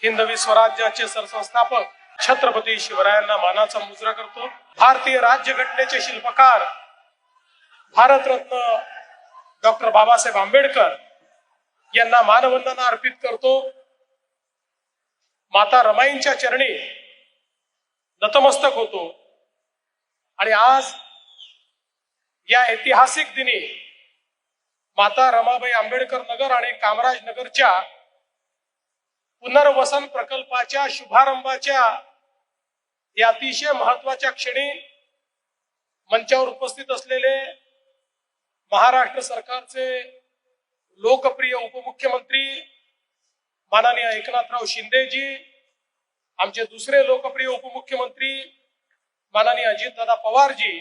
हिंदवी स्वराज्याचे सरसंस्थापक छत्रपती शिवरायांना मानाचा मुजरा करतो। भारतीय राज्यघटनेचे शिल्पकार भारतरत्न डॉक्टर बाबासाहेब आंबेडकर यांना मानवंदना अर्पित करतो। माता रमाईंच्या चरणी नतमस्तक होतो। आणि आज या ऐतिहासिक दिनी माता रमाबाई आंबेडकर नगर आणि कामराज नगरच्या पुनर्वसन प्रकल्पाच्या शुभारंभाच्या या अतिशय महत्वाच्या क्षणी मंचावर उपस्थित असलेले महाराष्ट्र सरकारचे लोकप्रिय उपमुख्यमंत्री माननीय एकनाथराव शिंदेजी, आमचे दुसरे लोकप्रिय उपमुख्यमंत्री माननीय अजितदादा पवारजी,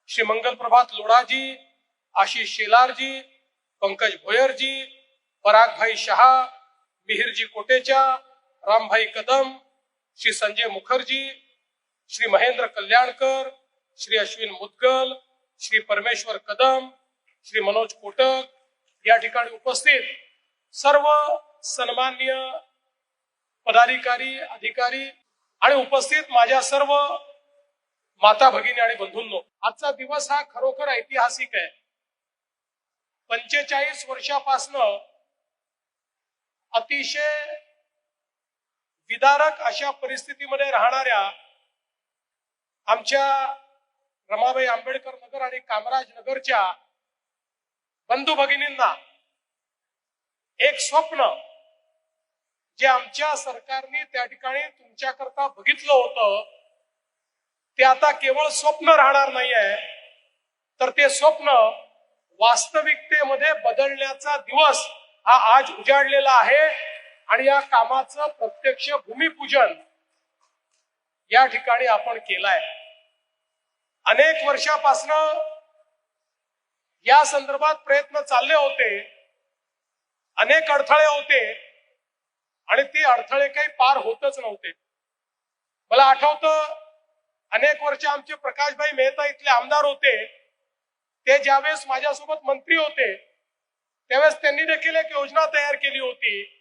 श्री मंगलप्रभात लोढाजी, आशिष शेलारजी, पंकज भोयरजी, परागभाई शहा, मिहिरजी कोटेचा, रामभाई कदम, श्री संजय मुखर्जी, श्री महेंद्र कल्याणकर, श्री अश्विन मुदगल, श्री परमेश्वर कदम, श्री मनोज कोटक, या ठिकाणी उपस्थित सर्व सन्माननीय पदाधिकारी, अधिकारी आणि उपस्थित माझ्या सर्व माता भगिनी आणि बंधूंनो, आजचा दिवस हा खरोखर ऐतिहासिक आहे। 45 वर्षापासून अतिशय विदारक अशा परिस्थितीमध्ये राहणाऱ्या आमच्या रमाबाई आंबेडकर नगर आणि कामराज नगरच्या बंधू भगिनींना एक स्वप्न जे आमच्या सरकारने त्या ठिकाणी तुमच्याकरता बघितलं होतं ते आता केवळ स्वप्न राहणार नाहीये, तर ते स्वप्न वास्तविकतेमध्ये बदलण्याचा दिवस हा आज उजाडलेला आहे। आणि या कामाचं प्रत्यक्ष भूमिपूजन या ठिकाणी आपण केलंय। अनेक वर्षापासून या संदर्भात प्रयत्न चालले होते, अनेक अडथळे होते आणि ती अडथळे काही पार होतच नव्हते। मला आठवतं अनेक वर्ष आमचे प्रकाशभाई मेहता इथले आमदार होते, ते ज्यावेळेस माझ्यासोबत मंत्री होते त्यावेळेस त्यांनी देखील एक योजना तयार केली होती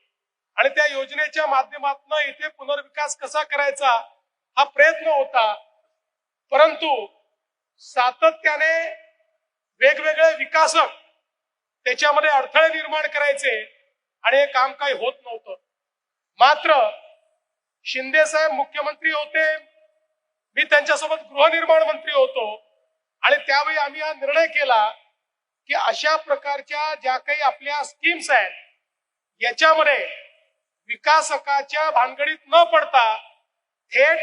आणि त्या योजनेच्या माध्यमातून इथे पुनर्विकास कसा करायचा हा प्रयत्न होता। परंतु सातत्याने वेगवेगळे विकासक त्याच्यामध्ये अडथळे निर्माण करायचे आणि हे काम काही होत नव्हतं। मात्र शिंदे साहेब मुख्यमंत्री होते, मी त्यांच्यासोबत गृहनिर्माण मंत्री होतो आणि त्यावेळी आम्ही हा निर्णय केला की अशा प्रकारच्या ज्या काही आपल्या स्कीम्स आहेत याच्यामध्ये विकासकाच्या भानगडीत न पडता थेट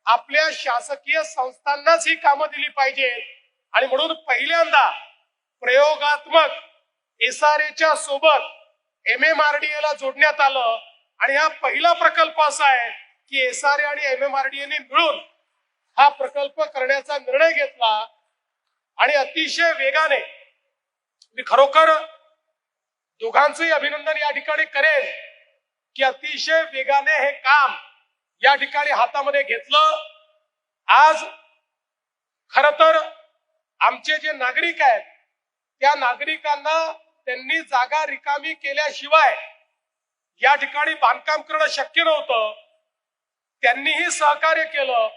आपल्या शासकीय संस्थांनाच ही कामं दिली पाहिजेत। आणि म्हणून पहिल्यांदा प्रयोगात्मक एसआरएच्या सोबत MMRDA ला जोडण्यात आलं आणि हा पहिला प्रकल्प असा आहे की एसआरए आणि MMRDA ने मिळून हा प्रकल्प करण्याचा निर्णय घेतला। आणि अतिशय वेगाने मी खरोखर दोघांचंही अभिनंदन या ठिकाणी करेन की अतिशय वेगाने हे काम या ठिकाणी हातामध्ये घेतलं। आज खर तर आमचे जे नागरिक आहेत त्या नागरिकांना त्यांनी जागा रिकामी केल्याशिवाय या ठिकाणी बांधकाम करणं शक्य नव्हतं। त्यांनीही सहकार्य केलं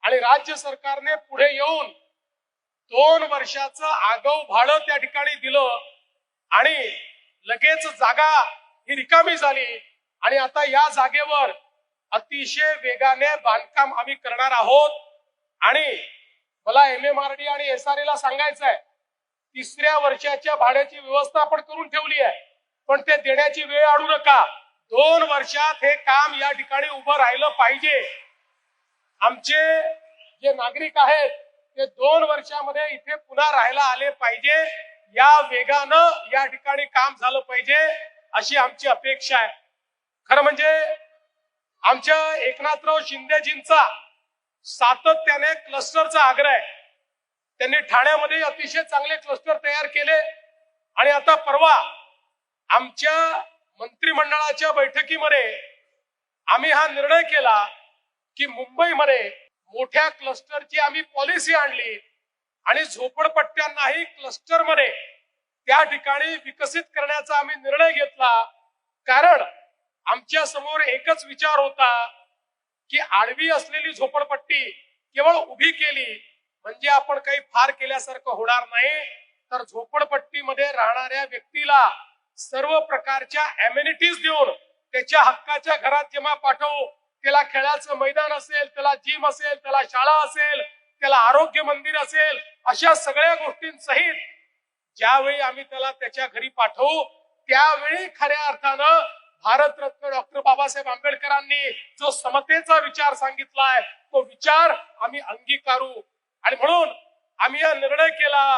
आणि राज्य सरकारने पुढे येऊन 2 वर्षाचं आगाऊ भाडं त्या ठिकाणी दिलं आणि लगेच जागा ही रिकामी झाली आणि आता या जागेवर अतिशय वेगाने बांधकाम आम्ही करणार आहोत। आणि मला MMRDA आणि SRA ला सांगायचं आहे, 3ऱ्या वर्षाच्या भाड्याची व्यवस्था आपण करून ठेवली आहे, पण ते देण्याची वेळ आणू नका। 2 वर्षात हे काम या ठिकाणी उभं राहिलं पाहिजे। आमचे जे नागरिक आहेत ते 2 वर्षामध्ये इथे पुन्हा राहायला आले पाहिजे, या वेगानं या ठिकाणी काम झालं पाहिजे अशी आमची अपेक्षा आहे। खरं म्हणजे आमच्या एकनाथराव शिंदेजींचा सातत्याने क्लस्टरचा आग्रह आहे। त्यांनी ठाण्यामध्ये अतिशय चांगले क्लस्टर तयार केले आणि आता परवा आमच्या मंत्रिमंडळाच्या बैठकीमध्ये आम्ही हा निर्णय केला की मुंबईमध्ये मोठ्या क्लस्टरची आम्ही पॉलिसी आणली आणि झोपडपट्ट्यांनाही क्लस्टरमध्ये त्या ठिकाणी विकसित करण्याचा आम्ही निर्णय घेतला। कारण आमच्या समोर एकच विचार होता की आडवी असलेली झोपडपट्टी केवळ उभी केली म्हणजे आपण काही फार केल्यासारखं होणार नाही, तर झोपडपट्टीमध्ये राहणाऱ्या व्यक्तीला सर्व प्रकारच्या अमेनिटीज देऊन त्याच्या हक्काच्या घरात जेव्हा पाठवू, त्याला खेळाचं मैदान असेल, त्याला जिम असेल, त्याला शाळा असेल, त्याला आरोग्य मंदिर असेल, अशा सगळ्या गोष्टींसहित ज्यावेळी आम्ही त्याला त्याच्या घरी पाठवू त्यावेळी खऱ्या अर्थानं भारतरत्न डॉक्टर बाबासाहेब आंबेडकरांनी जो समतेचा विचार सांगितलाय तो विचार आम्ही अंगीकारू. आणि म्हणून आम्ही हा निर्णय केला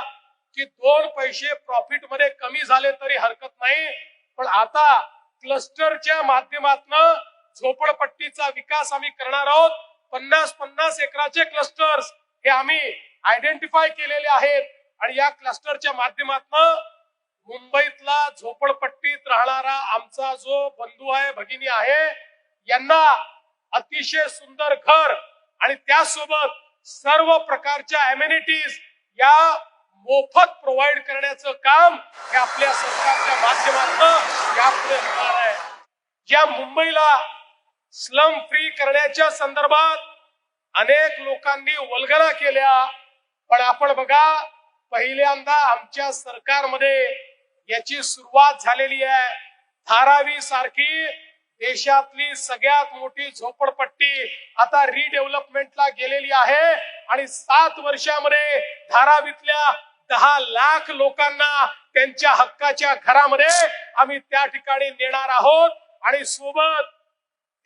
की 2 पैसे प्रॉफिट मध्ये कमी झाले तरी हरकत नाही, पण आता क्लस्टरच्या माध्यमातून झोपडपट्टीचा विकास आम्ही करणार आहोत. 50-50 एकराचे क्लस्टर्स हे आम्ही आयडेंटिफाय केलेले आहेत आणि या क्लस्टरच्या माध्यमातून मुंबईतला झोपडपट्टीत राहणारा आमचा जो बंधू आहे, भगिनी आहे, यांना अतिशय सुंदर घर आणि त्यासोबत सर्व प्रकारच्या अमेनिटीज या मोफत प्रोव्हाइड करण्याचं काम हे आपल्या सरकारच्या माध्यमातून यापुढे होणार आहे. या मुंबईला स्लम फ्री करण्याच्या संदर्भात अनेक लोकांनी वल्गना केल्या, पण आपण बघा पहिल्यांदा आमच्या सरकारमध्ये याची सुरुवात झालेली आहे. धारावी सारखी देशातली सगळ्यात मोठी झोपडपट्टी आता रिडेव्हलपमेंटला गेलेली आहे आणि 7 वर्षामध्ये धारावीतल्या 10 लाख लोकांना त्यांच्या हक्काच्या घरामध्ये आम्ही त्या ठिकाणी नेणार आहोत. आणि सोबत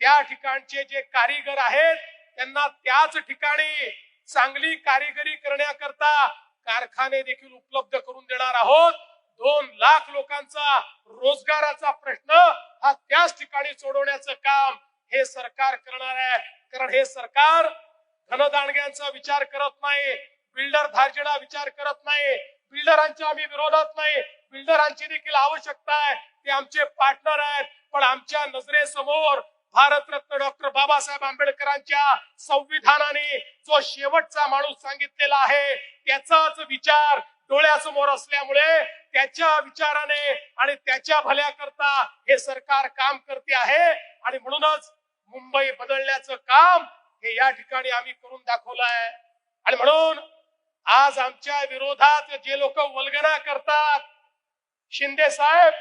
त्या ठिकाणचे जे कारीगर आहेत त्यांना त्याच ठिकाणी चांगली कारिगिरी करण्याकरता कारखाने देखील उपलब्ध करून देणार आहोत. 2 लाख लोकांचा रोजगाराचा प्रश्न हा त्याच ठिकाणी सोडवण्याचं काम हे सरकार करणार आहे. कारण हे सरकार धनदांडग्यांचा विचार करत नाही, बिल्डर धार्जिणा विचार करत नाही. बिल्डरांच्या आम्ही विरोधात नाही, बिल्डरांची देखील आवश्यकता आहे, ते आमचे पार्टनर आहेत, पण आमच्या नजरेसमोर भारतरत्न डॉक्टर बाबासाहेब आंबेडकरांच्या संविधानाने जो शेवटचा माणूस सांगितलेला आहे त्याचाच विचार डोळ्यासमोर असल्यामुळे त्याच्या विचाराने आणि त्याच्या भल्याकरता हे सरकार काम करते आहे. आणि म्हणूनच मुंबई बदलण्याचं काम हे या ठिकाणी आम्ही करून दाखवलं आहे. आणि म्हणून आज आमच्या विरोधात जे लोक वल्गना करतात, शिंदे साहेब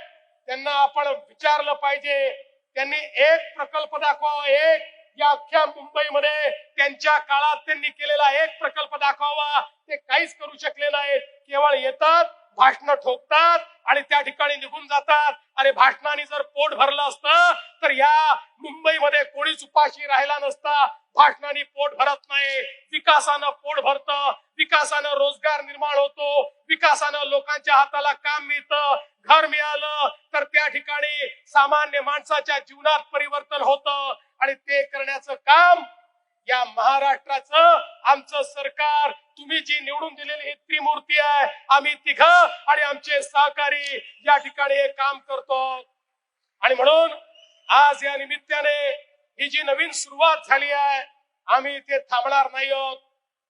त्यांना आपण विचारलं पाहिजे, त्यांनी एक प्रकल्प दाखवावा, एक या अख्ख्या मुंबईमध्ये त्यांच्या काळात त्यांनी केलेला एक प्रकल्प दाखवावा. ते काहीच करू शकले नाहीत. केवळ येतात, भाषण ठोकतात आणि त्या ठिकाणी निघून जातात. अरे भाषणाने जर पोट भरलं असतं तर या मुंबईमध्ये कोणीच उपाशी राहिला नसता. भाषणाने पोट भरत नाही, विकासानं पोट भरतं, विकासानं रोजगार निर्माण होतो, विकासानं लोकांच्या हाताला काम मिळतं, घर मिळालं तर त्या ठिकाणी सामान्य माणसाच्या जीवनात परिवर्तन होतं. आणि ते करण्याचं काम या महाराष्ट्राचं आमचं सरकार, तुम्ही जी निवडून दिलेली ही त्रिमूर्ती आहे, आम्ही तिघं आणि आमचे सहकारी या ठिकाणी हे काम करतो. आणि म्हणून आज या निमित्ताने ही जी नवीन सुरुवात झाली आहे, आम्ही इथे थांबणार नाही आहोत.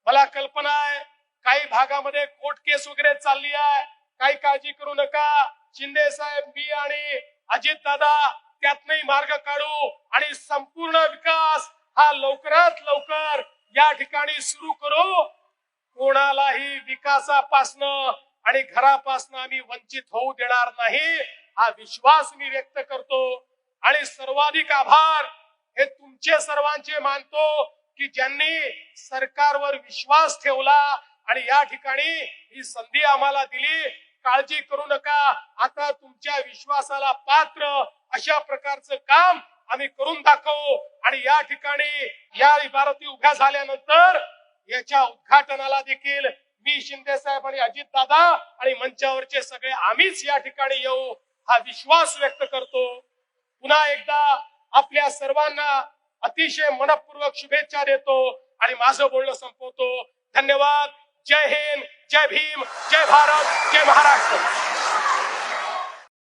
मला कल्पना आहे काही भागामध्ये कोर्ट केस वगैरे चालली आहे, काही काळजी करू नका. शिंदे साहेब, मी आणि अजित दादा त्यातनही मार्ग काढू आणि संपूर्ण विकास हा लवकरात लवकर या ठिकाणी सुरू करू. कोणालाही विकासापासनं आणि घरापासनं आम्ही वंचित होऊ देणार नाही, हा विश्वास मी व्यक्त करतो. आणि सर्वाधिक आभार हे तुमचे सर्वांचे मानतो की ज्यांनी सरकारवर विश्वास ठेवला आणि या ठिकाणी ही संधी आम्हाला दिली. काळजी करू नका, आता तुमच्या विश्वासाला पात्र अशा प्रकारचं काम आम्ही करून दाखवू. आणि या ठिकाणी या इमारती उभ्या झाल्यानंतर याच्या उद्घाटनाला देखील मी, शिंदे साहेब आणि अजित दादा आणि मंचावरचे सगळे आम्हीच या ठिकाणी येऊ, हा विश्वास व्यक्त करतो. पुन्हा एकदा आपल्या सर्वांना अतिशय मनपूर्वक शुभेच्छा देतो आणि माझं बोलणं संपवतो. धन्यवाद. जय हिंद, जय भीम, जय भारत, जय महाराष्ट्र.